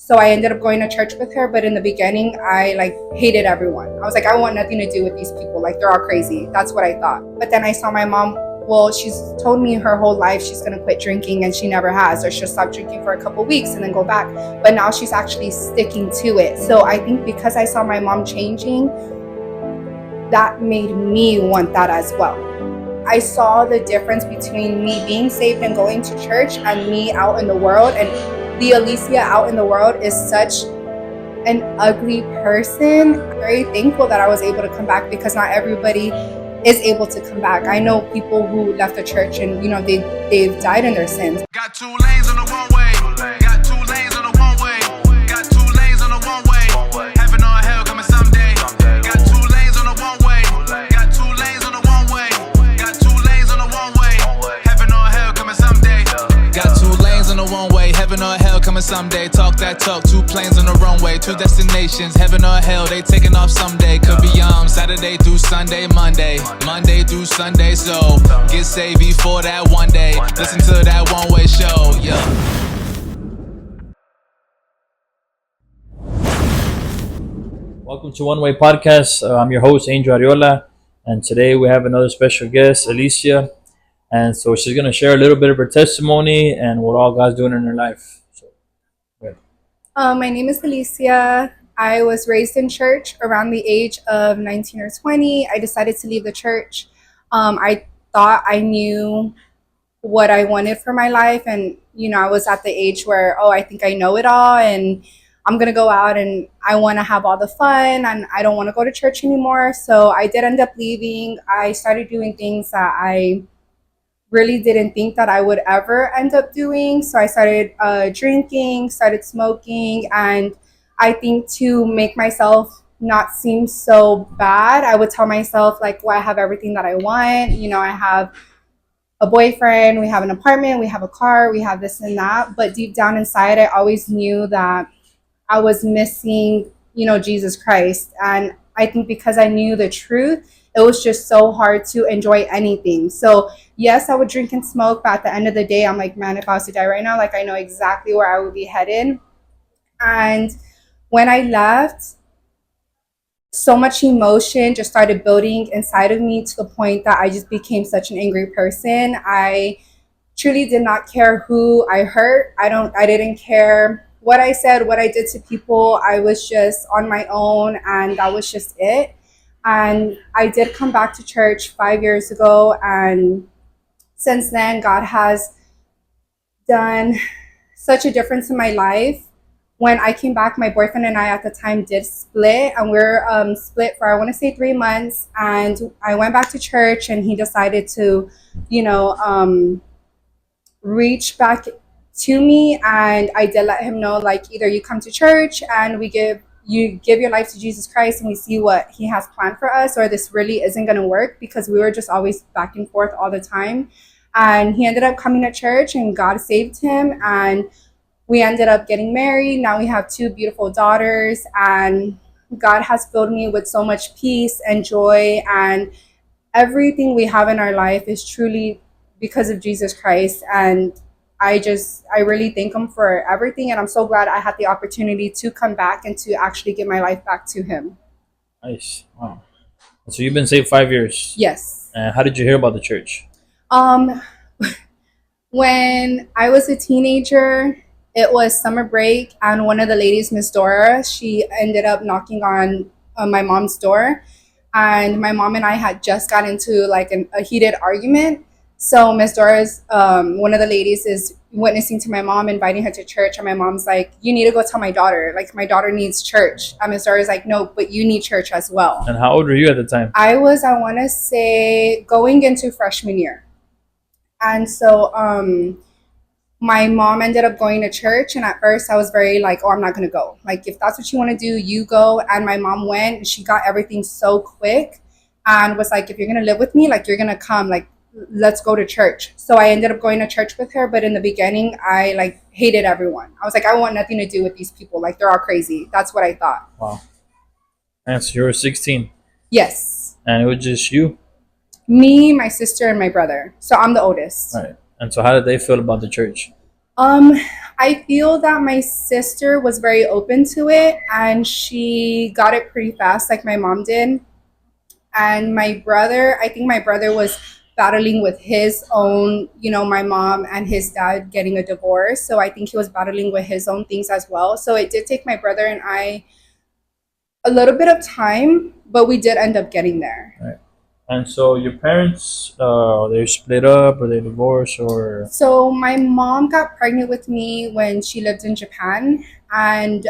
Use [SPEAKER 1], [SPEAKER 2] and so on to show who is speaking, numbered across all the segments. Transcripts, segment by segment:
[SPEAKER 1] So I ended up going to church with her, but in the beginning, I like hated everyone. I was like, I want nothing to do with these people. Like, they're all crazy. That's what I thought. But then I saw my mom. Well, she's told me her whole life she's going to quit drinking, and she never has, or she'll stop drinking for a couple weeks and then go back. But now she's actually sticking to it. So I think because I saw my mom changing, that made me want that as well. I saw the difference between me being saved and going to church and me out in the world. And the Alicia out in the world is such an ugly person. I'm very thankful that I was able to come back, because not everybody is able to come back. I know people who left the church and they've died in their sins.
[SPEAKER 2] Got 2 lanes on the one way. Got 2 lanes on the one way. Got 2 lanes on the one way. Heaven or hell coming someday. Got 2 lanes on the one way. Got 2 lanes on the one way. Got 2 lanes on the one way. Heaven or hell coming someday. Got 2 lanes on the one way. Heaven or hell coming someday. Talk that talk. 2 planes on the runway. 2 destinations. Heaven or hell. They taking off someday. Could be Saturday through Sunday, Monday through Sunday. So get saved before that one day. Listen to that one way show. Yeah.
[SPEAKER 3] Welcome to One Way Podcast. I'm your host, Angel Ariola, and today we have another special guest, Alicia. And so she's going to share a little bit of her testimony and what all God's doing in her life. So,
[SPEAKER 1] my name is Alicia. I was raised in church around the age of 19 or 20. I decided to leave the church. I thought I knew what I wanted for my life. And, I was at the age where, I think I know it all. And I'm going to go out and I want to have all the fun. And I don't want to go to church anymore. So I did end up leaving. I started doing things that I really didn't think that I would ever end up doing. So I started drinking, started smoking, and I think to make myself not seem so bad, I would tell myself, like, well, I have everything that I want. I have a boyfriend, we have an apartment, we have a car, we have this and that. But deep down inside, I always knew that I was missing, Jesus Christ. And I think because I knew the truth, it was just so hard to enjoy anything. So yes, I would drink and smoke, but at the end of the day, I'm like, man, if I was to die right now, like, I know exactly where I would be headed. And when I left, so much emotion just started building inside of me to the point that I just became such an angry person. I truly did not care who I hurt. I didn't care what I said, what I did to people. I was just on my own, and that was just it. And I did come back to church 5 years ago, and since then, God has done such a difference in my life. When I came back, my boyfriend and I at the time did split, and we're split for, I want to say, 3 months. And I went back to church, and he decided to, reach back to me. And I did let him know, like, either you come to church and you give your life to Jesus Christ and we see what he has planned for us, or this really isn't going to work, because we were just always back and forth all the time. And he ended up coming to church, and God saved him, and we ended up getting married. Now we have 2 beautiful daughters, and God has filled me with so much peace and joy, and everything we have in our life is truly because of Jesus Christ. And I really thank him for everything, and I'm so glad I had the opportunity to come back and to actually give my life back to him.
[SPEAKER 3] Nice. Wow. So you've been saved 5 years?
[SPEAKER 1] Yes.
[SPEAKER 3] And how did you hear about the church?
[SPEAKER 1] When I was a teenager, it was summer break, and one of the ladies, Miss Dora, she ended up knocking on my mom's door, and my mom and I had just got into like a heated argument. So Miss Dora's, one of the ladies, is witnessing to my mom, inviting her to church, and my mom's like, you need to go tell my daughter, like, my daughter needs church. And Miss Dora's like, no, but you need church as well.
[SPEAKER 3] And how old were you at the time?
[SPEAKER 1] I want to say, going into freshman year. And so my mom ended up going to church, and at first I was very like, I'm not going to go. Like, if that's what you want to do, you go. And my mom went, and she got everything so quick and was like, if you're going to live with me, like, you're going to come, like, let's go to church. So I ended up going to church with her, but in the beginning, I like hated everyone. I was like, I want nothing to do with these people. Like, they're all crazy. That's what I thought.
[SPEAKER 3] Wow. And so you were 16?
[SPEAKER 1] Yes.
[SPEAKER 3] And it was just you?
[SPEAKER 1] Me, my sister, and my brother. So I'm the oldest.
[SPEAKER 3] Right. And so how did they feel about the church?
[SPEAKER 1] Um, I feel that my sister was very open to it and she got it pretty fast, like my mom did. And my brother, I think my brother was battling with his own, my mom and his dad getting a divorce. So I think he was battling with his own things as well. So it did take my brother and I a little bit of time, but we did end up getting there.
[SPEAKER 3] Right. And so your parents, they split up or they divorced or?
[SPEAKER 1] So my mom got pregnant with me when she lived in Japan, and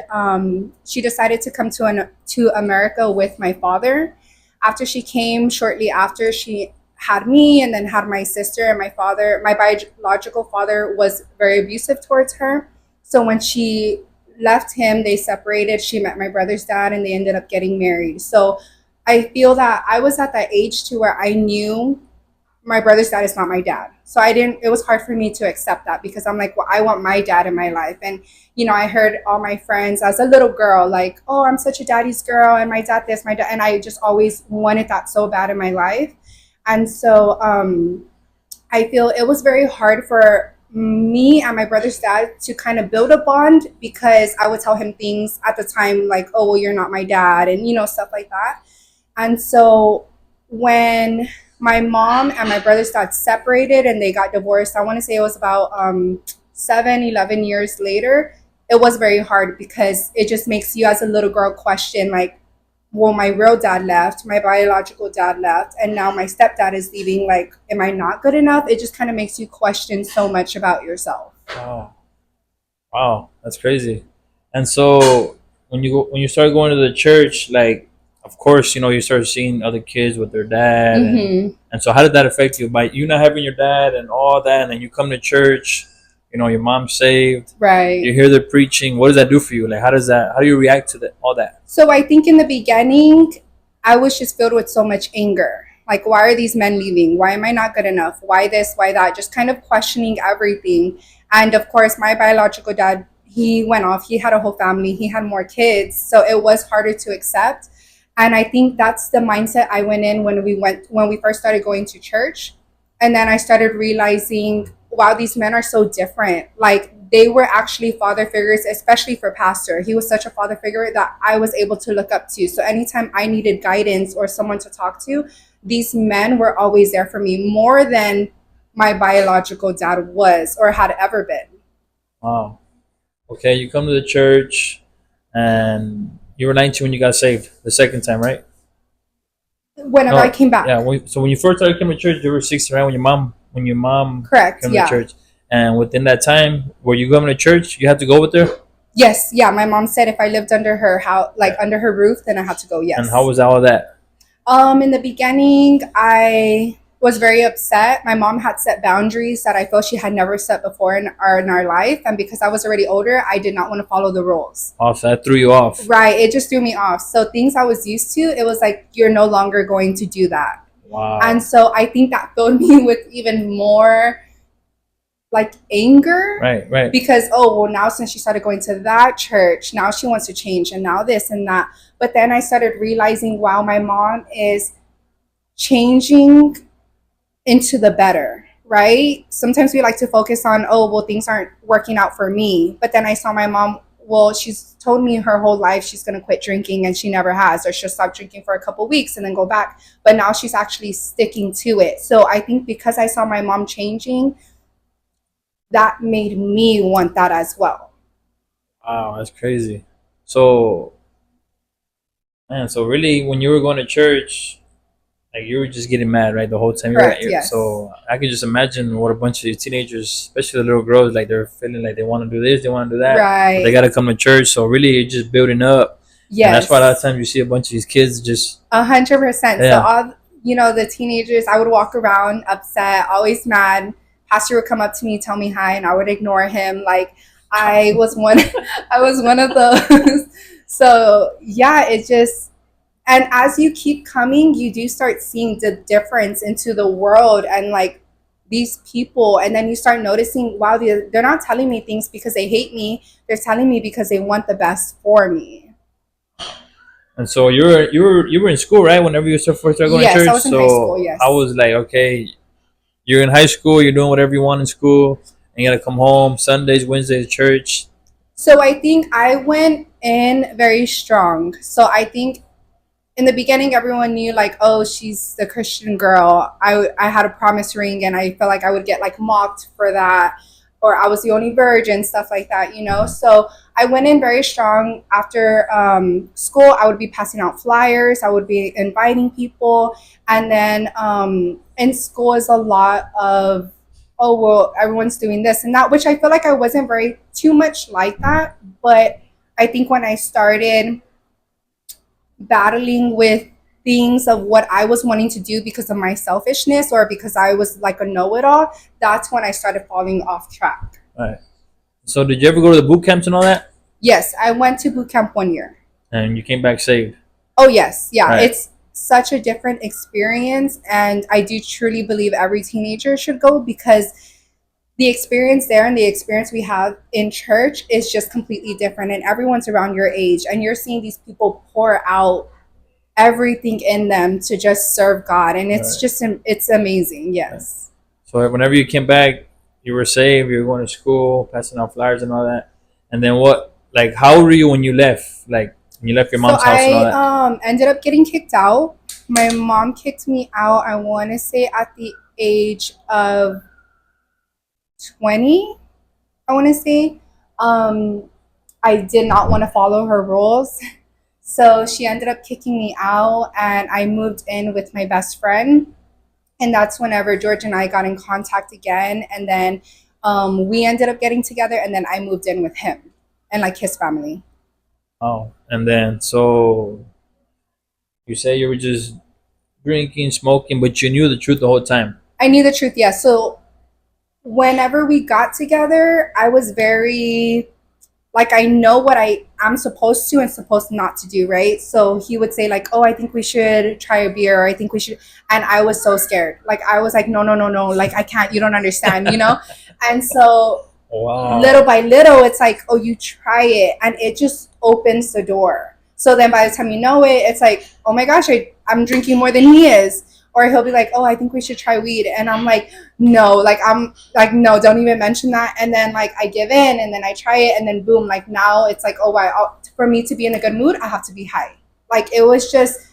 [SPEAKER 1] she decided to come to America with my father. After she came, shortly after she had me, and then had my sister and my father. My biological father was very abusive towards her. So when she left him, they separated. She met my brother's dad, and they ended up getting married. So I feel that I was at that age to where I knew my brother's dad is not my dad. So it was hard for me to accept that because I'm like, well, I want my dad in my life. And, I heard all my friends as a little girl, like, oh, I'm such a daddy's girl and my dad this, my dad. And I just always wanted that so bad in my life. And so I feel it was very hard for me and my brother's dad to kind of build a bond because I would tell him things at the time like, oh, well, you're not my dad and, stuff like that. And so when my mom and my brother's dad separated and they got divorced, I want to say it was about 11 years later. It was very hard because it just makes you as a little girl question like, well, my real dad left, my biological dad left, and now my stepdad is leaving. Like, am I not good enough? It just kind of makes you question so much about yourself.
[SPEAKER 3] Wow. Wow, that's crazy. And so when you start going to the church, like of course, you start seeing other kids with their dad and so how did that affect you? By you not having your dad and all that, and then you come to church, your mom's saved,
[SPEAKER 1] Right.
[SPEAKER 3] you hear the preaching, what does that do for you? Like how do you react to that all that?
[SPEAKER 1] So I think in the beginning, I was just filled with so much anger. Like, why are these men leaving? Why am I not good enough? Why this? Why that? Just kind of questioning everything. And of course, my biological dad, he went off. He had a whole family. He had more kids. So it was harder to accept. And I think that's the mindset I went in when we first started going to church. And then I started realizing, wow, these men are so different. Like, they were actually father figures, especially for pastor. He was such a father figure that I was able to look up to. So anytime I needed guidance or someone to talk to, these men were always there for me more than my biological dad was or had ever been.
[SPEAKER 3] Wow. Okay, you come to the church and you were 19 when you got saved the second time, right?
[SPEAKER 1] Whenever I
[SPEAKER 3] No,
[SPEAKER 1] came back.
[SPEAKER 3] yeah. So when you first started coming to church, you were 16, right? When your mom
[SPEAKER 1] Correct.
[SPEAKER 3] came to
[SPEAKER 1] Yeah.
[SPEAKER 3] church, and within that time, were you going to church? You had to go with her.
[SPEAKER 1] Yes. Yeah. My mom said if I lived under her house, like under her roof, then I had to go.
[SPEAKER 3] And
[SPEAKER 1] Yes.
[SPEAKER 3] how was all that?
[SPEAKER 1] In the beginning, I was very upset. My mom had set boundaries that I felt she had never set before in our life, and because I was already older, I did not want to follow the rules.
[SPEAKER 3] Oh, so that threw you off.
[SPEAKER 1] Right, it just threw me off. So things I was used to, it was like you're no longer going to do that.
[SPEAKER 3] Wow.
[SPEAKER 1] And so I think that filled me with even more like anger.
[SPEAKER 3] Right, right.
[SPEAKER 1] Because, oh, well, now since she started going to that church, now she wants to change and now this and that. But then I started realizing, wow, my mom is changing into the better, right? Sometimes we like to focus on, oh, well, things aren't working out for me. But then I saw my mom, well, she's told me her whole life she's going to quit drinking and she never has, or she'll stop drinking for a couple weeks and then go back. But now she's actually sticking to it. So I think because I saw my mom changing, that made me want that as well.
[SPEAKER 3] Wow, that's crazy. So, man, so really, when you were going to church, like you were just getting mad, right, the whole time.
[SPEAKER 1] Correct, yes.
[SPEAKER 3] So I can just imagine what a bunch of teenagers, especially the little girls, like they're feeling like they want to do this, they want to do that.
[SPEAKER 1] Right.
[SPEAKER 3] But they got to come to church. So really, it's just building up.
[SPEAKER 1] Yes.
[SPEAKER 3] And that's why a lot of times you see a bunch of these kids just
[SPEAKER 1] 100%.
[SPEAKER 3] Yeah.
[SPEAKER 1] So all the teenagers, I would walk around upset, always mad. Pastor would come up to me, tell me hi, and I would ignore him. Like I was one of those. So yeah, it just, and as you keep coming, you do start seeing the difference into the world and like these people, and then you start noticing, wow, they're not telling me things because they hate me. They're telling me because they want the best for me.
[SPEAKER 3] And so you were in school, right? Whenever you first started going
[SPEAKER 1] Yes,
[SPEAKER 3] to church.
[SPEAKER 1] I was in high school, yes.
[SPEAKER 3] I was like, okay, you're in high school, you're doing whatever you want in school. and you gotta come home Sundays, Wednesdays, church.
[SPEAKER 1] So I think I went in very strong. So I think in the beginning everyone knew like, oh, she's the Christian girl. I had a promise ring and I felt like I would get like mocked for that, or I was the only virgin, stuff like that, you know. So I went in very strong. After school I would be passing out flyers, I would be inviting people. And then in school is a lot of, oh well, everyone's doing this and that, which I feel like I wasn't very too much like that. But I think when I started battling with things of what I was wanting to do because of my selfishness or because I was like a know-it-all, that's when I started falling off track.
[SPEAKER 3] All right. So did you ever go to the boot camps and all that?
[SPEAKER 1] Yes, I went to boot camp 1 year.
[SPEAKER 3] And you came back saved?
[SPEAKER 1] Oh yes, yeah.
[SPEAKER 3] Right.
[SPEAKER 1] It's such a different experience, and I do truly believe every teenager should go, because the experience there and the experience we have in church is just completely different, and everyone's around your age and you're seeing these people pour out everything in them to just serve God, and it's
[SPEAKER 3] Right.
[SPEAKER 1] just it's amazing. Yes.
[SPEAKER 3] So whenever you came back, you were saved, you were going to school, passing out flyers and all that. And then what, like, how old were you when you left? Like, when you left your mom's
[SPEAKER 1] So
[SPEAKER 3] house and all that?
[SPEAKER 1] I ended up getting kicked out. My mom kicked me out, I want to say at the age of 20, I want to say. I did not want to follow her rules. So she ended up kicking me out, and I moved in with my best friend. And that's whenever George and I got in contact again. And then we ended up getting together, and then I moved in with him and like his family.
[SPEAKER 3] Oh, and then so you say you were just drinking, smoking, but you knew the truth the whole time.
[SPEAKER 1] I knew the truth, yes. So whenever we got together, I was very like, I know what I am supposed to and supposed not to do, right? So he would say like, oh, I think we should try a beer, or I think we should, and I was so scared. Like I was like, no, no, no, no, like I can't, you don't understand, you know? And so
[SPEAKER 3] Wow.
[SPEAKER 1] little by little, it's like, oh, you try it, and it just opens the door. So then by the time you know it, it's like, oh my gosh, I'm drinking more than he is. Or he'll be like, oh, I think we should try weed. And I'm like, no, like, I'm like, no, don't even mention that. And then like I give in, and then I try it, and then boom, like now it's like, oh, wow, for me to be in a good mood, I have to be high. Like it was just,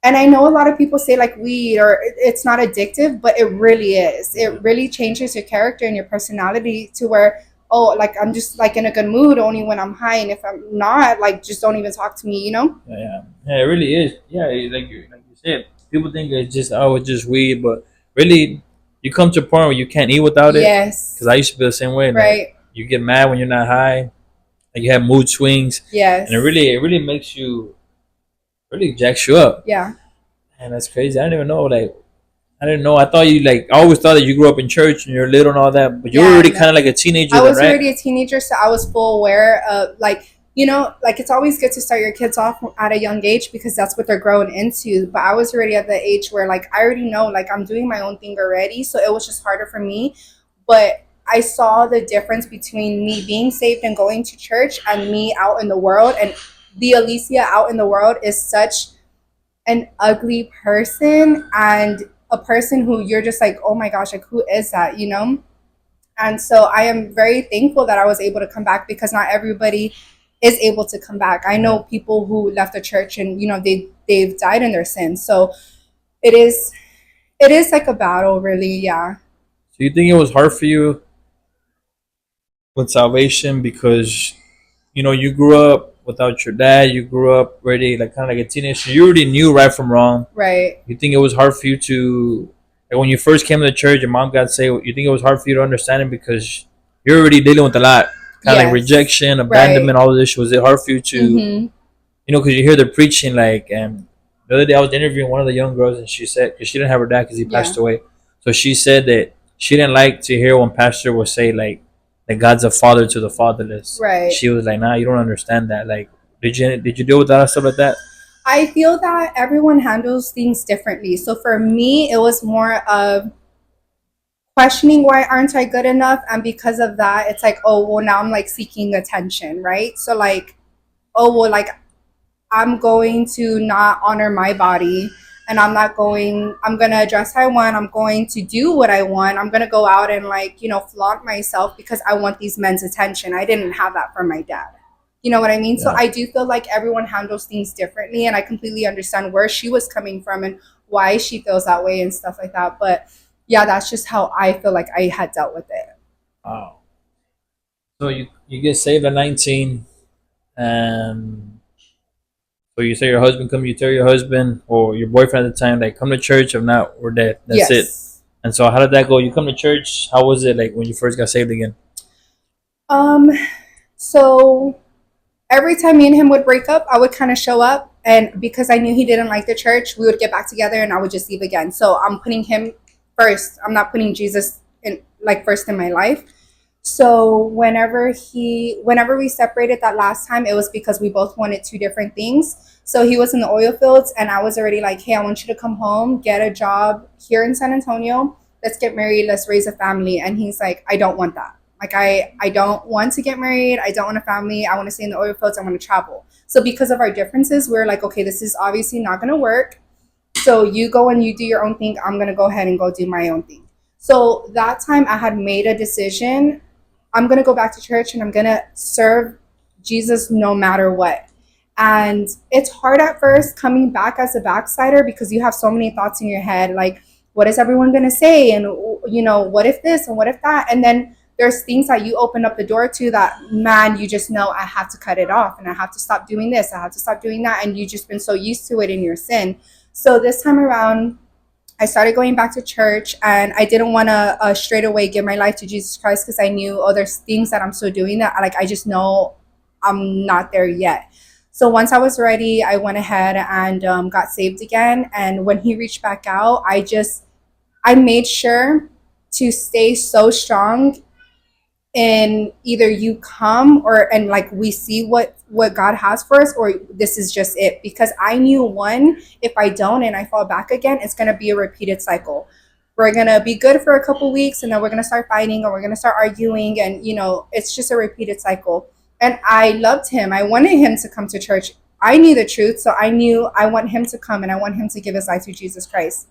[SPEAKER 1] and I know a lot of people say like weed or it's not addictive, but it really is. It really changes your character and your personality to where, oh, like I'm just like in a good mood only when I'm high, and if I'm not, like just don't even talk to me, you know?
[SPEAKER 3] Yeah, it really is. Yeah, like you said, people think it's just, oh, it's just weed, but really, you come to a point where you can't eat without it.
[SPEAKER 1] Yes.
[SPEAKER 3] Because I used to be the same way.
[SPEAKER 1] Right.
[SPEAKER 3] Like, you get mad when you're not high, and you have mood swings,
[SPEAKER 1] Yes.
[SPEAKER 3] and it really makes you, really jacks you up.
[SPEAKER 1] Yeah.
[SPEAKER 3] And that's crazy. I didn't even know. Like, I didn't know. I thought you like. I always thought that you grew up in church and you're little and all that, but you were
[SPEAKER 1] Yeah,
[SPEAKER 3] already
[SPEAKER 1] no.
[SPEAKER 3] kind of like a teenager.
[SPEAKER 1] I
[SPEAKER 3] then,
[SPEAKER 1] was
[SPEAKER 3] right?
[SPEAKER 1] already a teenager, so I was full aware of like, you know, like it's always good to start your kids off at a young age because that's what they're growing into. But I was already at the age where like I already know, like I'm doing my own thing already, so it was just harder for me. But I saw the difference between me being saved and going to church and me out in the world. And the Alicia out in the world is such an ugly person, and a person who you're just like, oh my gosh, like who is that, you know? And so I am very thankful that I was able to come back, because not everybody is able to come back. I know people who left the church and, you know, they've died in their sins. So it is like a battle, really. Yeah.
[SPEAKER 3] So you think it was hard for you with salvation because you grew up without your dad, you grew up already like kind of like a teenager, you already knew right from wrong.
[SPEAKER 1] Right.
[SPEAKER 3] You think it was hard for you to, like when you first came to the church, your mom got saved, you think it was hard for you to understand it because you're already dealing with a lot, kind of like rejection, abandonment, all of this. Was it hard for you to, because you hear the preaching, like, and the other day I was interviewing one of the young girls, and she said, because she didn't have her dad because he passed away, so she said that she didn't like to hear when pastor would say like that God's a father to the fatherless.
[SPEAKER 1] Right.
[SPEAKER 3] She was like, nah, you don't understand that. Like, did you deal with that stuff like that?
[SPEAKER 1] I feel that everyone handles things differently. So for me, it was more of questioning, why aren't I good enough? And because of that, it's like, oh, well, now I'm like seeking attention, right? So like, oh, well, like I'm going to not honor my body and I'm gonna dress how I want, I'm going to do what I want, I'm gonna go out and like, flaunt myself because I want these men's attention. I didn't have that from my dad. You know what I mean? So
[SPEAKER 3] Yeah.
[SPEAKER 1] I do feel like everyone handles things differently, and I completely understand where she was coming from and why she feels that way and stuff like that. But yeah, that's just how I feel like I had dealt with it.
[SPEAKER 3] Wow. So you get saved at 19, and so you say your husband come, you tell your husband or your boyfriend at the time, like, come to church. If not, we're dead. That's it.
[SPEAKER 1] Yes.
[SPEAKER 3] And so how did that go? You come to church. How was it like when you first got saved again?
[SPEAKER 1] Um, so every time me and him would break up, I would kind of show up. And because I knew he didn't like the church, we would get back together and I would just leave again. So I'm putting him first. I'm not putting Jesus in like first in my life. So whenever we separated that last time, it was because we both wanted two different things. So he was in the oil fields and I was already like, hey, I want you to come home, get a job here in San Antonio. Let's get married. Let's raise a family. And he's like, I don't want that. Like, I don't want to get married. I don't want a family. I want to stay in the oil fields. I want to travel. So because of our differences, we're like, okay, this is obviously not going to work. So you go and you do your own thing. I'm going to go ahead and go do my own thing. So that time I had made a decision. I'm going to go back to church and I'm going to serve Jesus no matter what. And it's hard at first coming back as a backslider because you have so many thoughts in your head. Like, what is everyone going to say? And, what if this and what if that? And then there's things that you open up the door to that, man, you just know I have to cut it off and I have to stop doing this. I have to stop doing that. And you've just been so used to it in your sin. So this time around, I started going back to church and I didn't want to straight away give my life to Jesus Christ because I knew, oh, there's things that I'm still doing that like I just know I'm not there yet. So once I was ready, I went ahead and got saved again. And when he reached back out, I made sure to stay so strong and either you come and like we see what God has for us, or this is just it. Because I knew, one, if I don't and I fall back again, it's going to be a repeated cycle. We're going to be good for a couple weeks and then we're going to start fighting or we're going to start arguing, and it's just a repeated cycle. And I loved him. I wanted him to come to church. I knew the truth, so I knew I want him to come and I want him to give his life to Jesus Christ.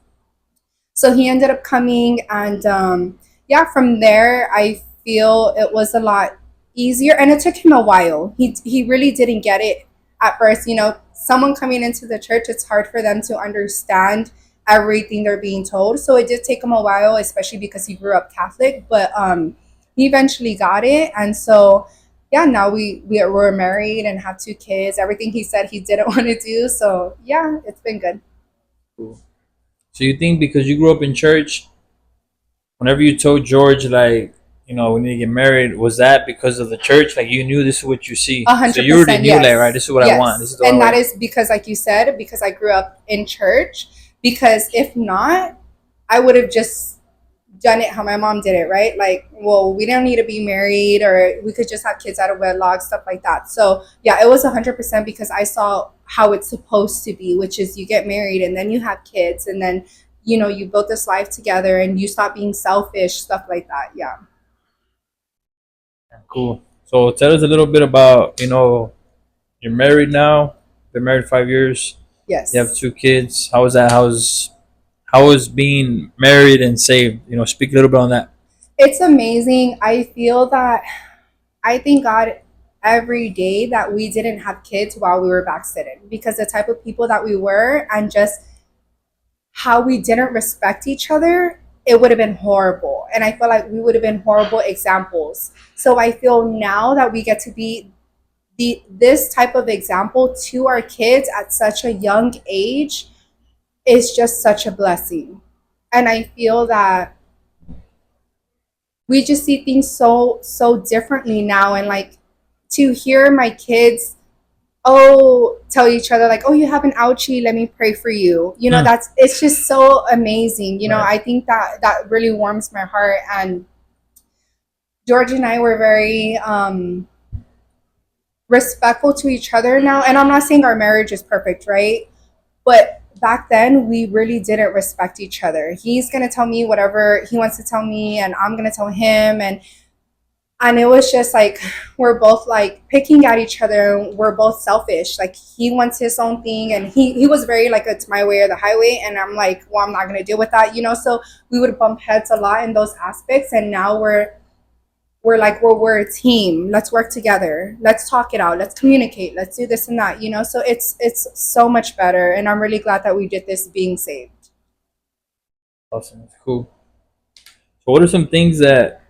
[SPEAKER 1] So he ended up coming, and yeah, from there I feel it was a lot easier, and it took him a while. He really didn't get it at first. Someone coming into the church, it's hard for them to understand everything they're being told. So it did take him a while, especially because he grew up Catholic, but he eventually got it. And so yeah, now we're married and have two kids, everything he said he didn't want to do. So yeah, it's been good.
[SPEAKER 3] Cool. So you think because you grew up in church, whenever you told George, like, we need to get married, was that because of the church? Like, you knew this is what you see. So you already
[SPEAKER 1] 100%,
[SPEAKER 3] knew, like, right,
[SPEAKER 1] yes.
[SPEAKER 3] this is what I want. This
[SPEAKER 1] Yes.
[SPEAKER 3] is what I
[SPEAKER 1] And that
[SPEAKER 3] want.
[SPEAKER 1] is because, like you said, because I grew up in church. Because if not, I would have just done it how my mom did it, right? Like, well, we don't need to be married, or we could just have kids out of wedlock, stuff like that. So yeah, it was 100% because I saw how it's supposed to be, which is you get married and then you have kids, and then you build this life together and you stop being selfish, stuff like that. Yeah.
[SPEAKER 3] Cool. So tell us a little bit about, you're married now. Been married 5 years.
[SPEAKER 1] Yes.
[SPEAKER 3] You have two kids. How is that? How is being married and saved? Speak a little bit on that.
[SPEAKER 1] It's amazing. I feel that I thank God every day that we didn't have kids while we were backslidden, because the type of people that we were and just how we didn't respect each other, it would have been horrible. And I feel like we would have been horrible examples. So I feel now that we get to be this type of example to our kids at such a young age is just such a blessing. And I feel that we just see things so differently now. And like, to hear my kids tell each other like, oh, you have an ouchie, let me pray for you, it's just so amazing.
[SPEAKER 3] Right.
[SPEAKER 1] I think that really warms my heart. And George and I were very respectful to each other now. And I'm not saying our marriage is perfect, right? But back then we really didn't respect each other. He's going to tell me whatever he wants to tell me and I'm going to tell him. And And it was just like we're both like picking at each other, and we're both selfish. Like he wants his own thing, and he was very like it's my way or the highway, and I'm like, well, I'm not gonna deal with that, you know. So we would bump heads a lot in those aspects, and now we're like we're a team. Let's work together. Let's talk it out. Let's communicate. Let's do this and that, you know. So it's so much better, and I'm really glad that we did this being saved.
[SPEAKER 3] Awesome. That's cool. So, what are some things that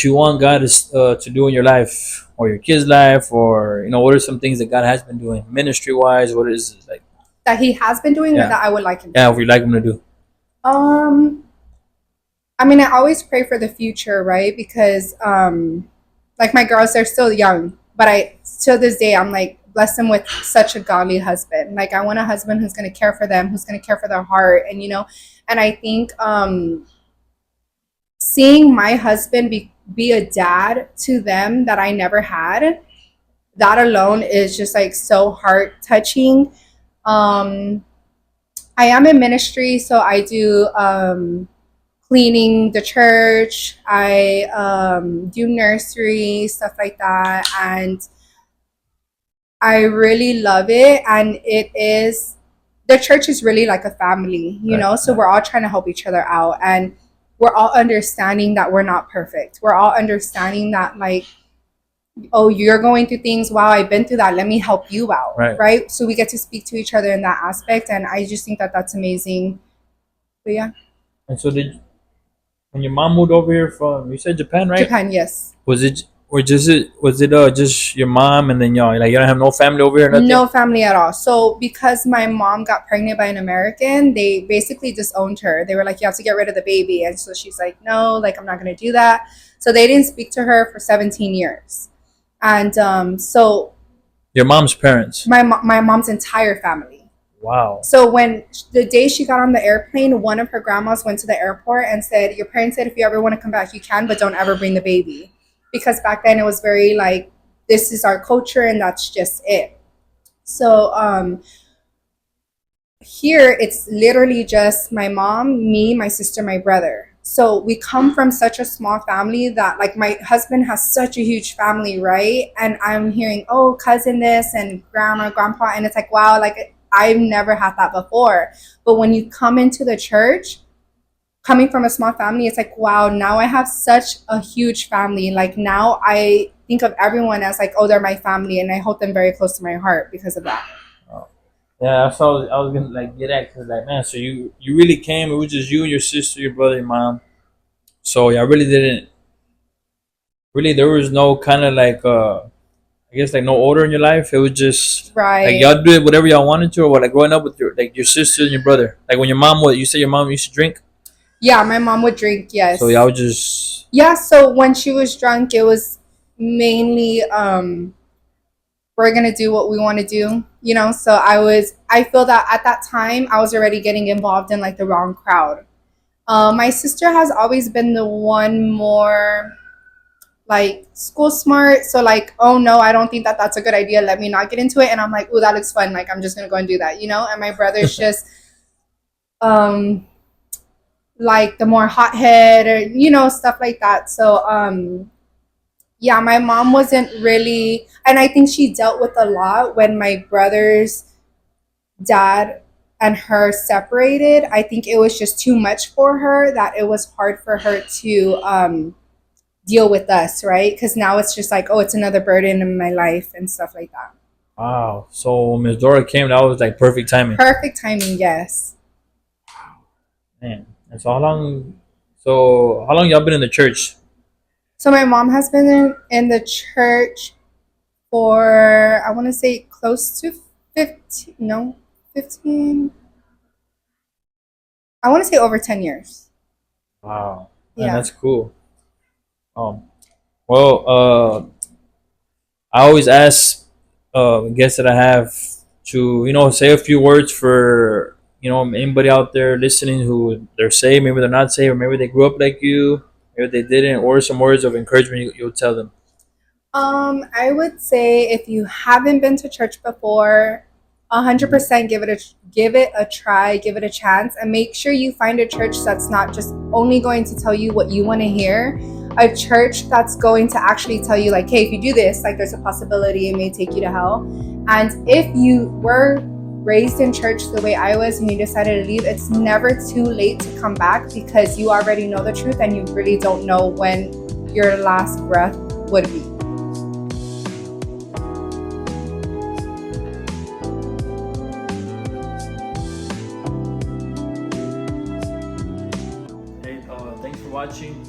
[SPEAKER 3] you want God to do in your life or your kids' life, or what are some things that God has been doing ministry wise? What is it like?
[SPEAKER 1] That he has been doing, or
[SPEAKER 3] Yeah,
[SPEAKER 1] that I would like him to.
[SPEAKER 3] yeah. What you like Him to do?
[SPEAKER 1] Um, I mean, I always pray for the future, right? Because, like my girls, they're still young, but I, till this day, I'm like, bless them with such a godly husband. Like, I want a husband who's going to care for them, who's going to care for their heart. And, you know, and I think, seeing my husband be a dad to them that I never had, that alone is just like so heart touching. Um, I am in ministry, so I do, cleaning the church. I do nursery, stuff like that. And I really love it. And it is, the church is really like a family, you know? So we're all trying to help each other out. And we're all understanding that we're not perfect. We're all understanding that, like, oh, you're going through things. Wow, I've been through that. Let me help you out. Right. So we get to speak to each other in that aspect. And I just think that that's amazing. But yeah.
[SPEAKER 3] And so, when your mom moved over here from, you said Japan, right?
[SPEAKER 1] Japan, yes.
[SPEAKER 3] Was it just your mom and then y'all, like, you don't have no family over here, nothing?
[SPEAKER 1] No family at all. So because my mom got pregnant by an American, they basically disowned her. They were like, you have to get rid of the baby. And so she's like, no, like, I'm not going to do that. So they didn't speak to her for 17 years. And so
[SPEAKER 3] Your mom's parents.
[SPEAKER 1] my mom's entire family.
[SPEAKER 3] Wow.
[SPEAKER 1] So when the day she got on the airplane, one of her grandmas went to the airport and said, your parents said if you ever want to come back, you can, but don't ever bring the baby. Because back then it was very like, this is our culture and that's just it. So here it's literally just my mom, me, my sister, my brother. So we come from such a small family that, like, my husband has such a huge family, right? And I'm hearing, oh, cousin this and grandma, grandpa, and it's like, wow, like, I've never had that before. But when you come into the church, coming from a small family, it's like, wow, now I have such a huge family. Like, now I think of everyone as like, oh, they're my family, and I hold them very close to my heart because of that.
[SPEAKER 3] Oh. Yeah, that's what I was gonna like get at, cause like, man, so you really came. It was just you and your sister, your brother, your mom. So yeah, I really didn't. Really, there was no kind of like I guess like no order in your life. It was just like
[SPEAKER 1] Right.
[SPEAKER 3] y'all did whatever y'all wanted to, or what, like growing up with your sister and your brother. Like when your mom, what you said your mom used to drink.
[SPEAKER 1] Yeah, my mom would drink, yes.
[SPEAKER 3] So y'all would just
[SPEAKER 1] Yeah, so when she was drunk, it was mainly we're gonna do what we want to do, you know. So I feel that at that time I was already getting involved in like the wrong crowd. My sister has always been the one more like school smart, so like, oh no, I don't think that that's a good idea, let me not get into it. And I'm like, oh, that looks fun, like I'm just gonna go and do that, you know. And my brother's just like the more hothead, or you know, stuff like that. So yeah, my mom wasn't really, and I think she dealt with a lot when my brother's dad and her separated. I think it was just too much for her, that it was hard for her to deal with us, right? Because now it's just like, oh, it's another burden in my life and stuff like that.
[SPEAKER 3] wow. So when Miss Dora came, that was like perfect timing.
[SPEAKER 1] Perfect timing, yes.
[SPEAKER 3] Man. And so how long y'all been in the church?
[SPEAKER 1] So my mom has been in the church for, I want to say close to 15, no, 15, I want to say over 10 years.
[SPEAKER 3] Wow. Man,
[SPEAKER 1] Yeah.
[SPEAKER 3] that's cool. Um, well, I always ask guests that I have to, say a few words for, anybody out there listening who they're saved, maybe they're not saved, or maybe they grew up like you, maybe they didn't, or some words of encouragement you'll tell them.
[SPEAKER 1] I would say if you haven't been to church before, 100% give it a try, give it a chance, and make sure you find a church that's not just only going to tell you what you want to hear, a church that's going to actually tell you like, hey, if you do this, like there's a possibility it may take you to hell. And if you were raised in church the way I was and you decided to leave, it's never too late to come back, because you already know the truth and you really don't know when your last breath would be.
[SPEAKER 3] Hey, thanks for watching.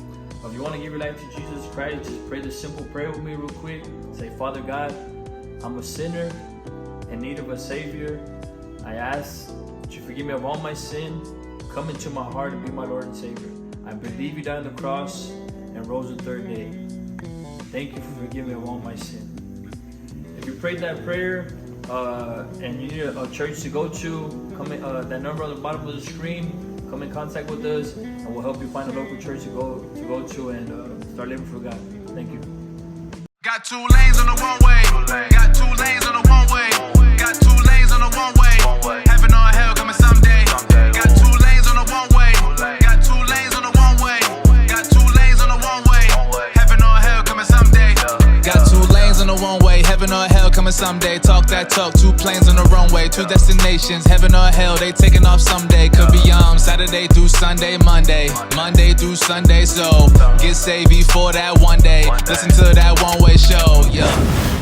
[SPEAKER 3] If you want to give your life to Jesus Christ, just pray this simple prayer with me real quick. Say, Father God, I'm a sinner in need of a Savior. I ask that you forgive me of all my sin. Come into my heart and be my Lord and Savior. I believe you died on the cross and rose the third day. Thank you for forgiving me of all my sin. If you prayed that prayer and you need a church to go to, come in, that number on the bottom of the screen. Come in contact with us, and we'll help you find a local church to go to and start living for God. Thank you.
[SPEAKER 2] Got 2 lanes on the one way. Got 2 lanes on the one way. Got 2 lanes on the one way. Heaven or hell coming someday. Got 2 lanes on the one way. Got 2 lanes on the one way. Got 2 lanes on the one way. Heaven or hell coming someday. Got 2 lanes on the one way. Heaven or hell coming someday. Talk that talk. 2 planes on the runway. 2 destinations. Heaven or hell. They taking off someday. Could be Saturday through Sunday, Monday through Sunday. So get saved before that one day. Listen to that one way show. Yeah.